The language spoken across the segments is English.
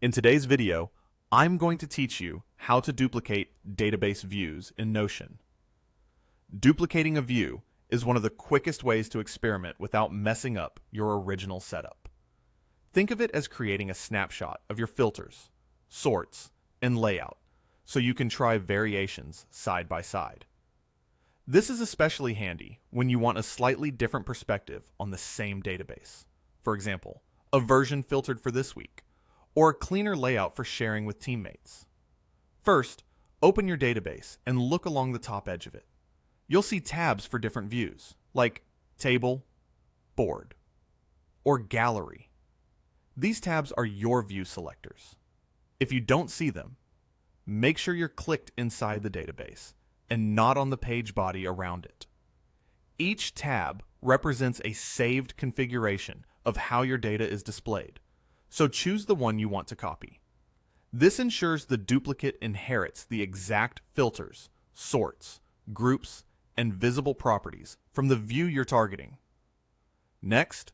In today's video, I'm going to teach you how to duplicate database views in Notion. Duplicating a view is one of the quickest ways to experiment without messing up your original setup. Think of it as creating a snapshot of your filters, sorts, and layout so you can try variations side by side. This is especially handy when you want a slightly different perspective on the same database. For example, a version filtered for this week, or a cleaner layout for sharing with teammates. First, open your database and look along the top edge of it. You'll see tabs for different views, like Table, Board, or Gallery. These tabs are your view selectors. If you don't see them, make sure you're clicked inside the database and not on the page body around it. Each tab represents a saved configuration of how your data is displayed, so choose the one you want to copy. This ensures the duplicate inherits the exact filters, sorts, groups, and visible properties from the view you're targeting. Next,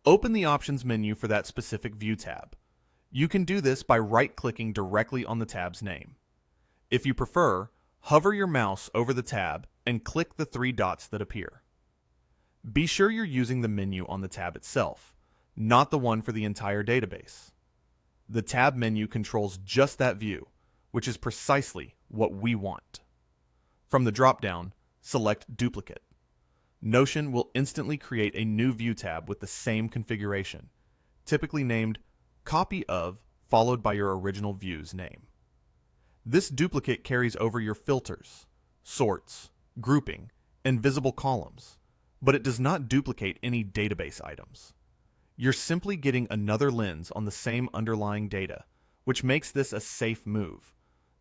open the Options menu for that specific view tab. You can do this by right-clicking directly on the tab's name. If you prefer, hover your mouse over the tab and click the three dots that appear. Be sure you're using the menu on the tab itself, not the one for the entire database. The tab menu controls just that view, which is precisely what we want. From the drop-down, select Duplicate. Notion will instantly create a new view tab with the same configuration, typically named Copy of, followed by your original view's name. This duplicate carries over your filters, sorts, grouping, and visible columns, but it does not duplicate any database items. You're simply getting another lens on the same underlying data, which makes this a safe move.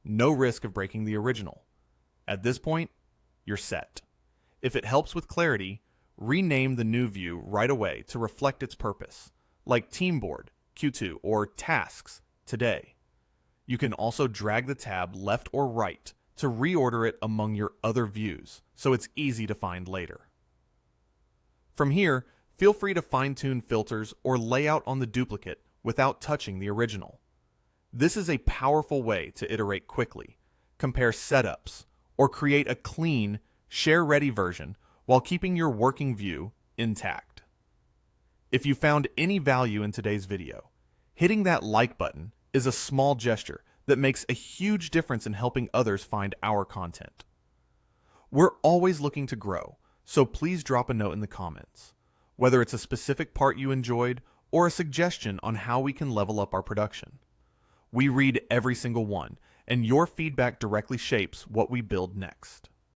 No risk of breaking the original. At this point, you're set. If it helps with clarity, rename the new view right away to reflect its purpose, like Team Board, Q2, or Tasks, Today. You can also drag the tab left or right to reorder it among your other views, so it's easy to find later. From here, feel free to fine-tune filters or layout on the duplicate without touching the original. This is a powerful way to iterate quickly, compare setups, or create a clean, share-ready version while keeping your working view intact. If you found any value in today's video, hitting that like button is a small gesture that makes a huge difference in helping others find our content. We're always looking to grow, so please drop a note in the comments, whether it's a specific part you enjoyed or a suggestion on how we can level up our production. We read every single one, and your feedback directly shapes what we build next.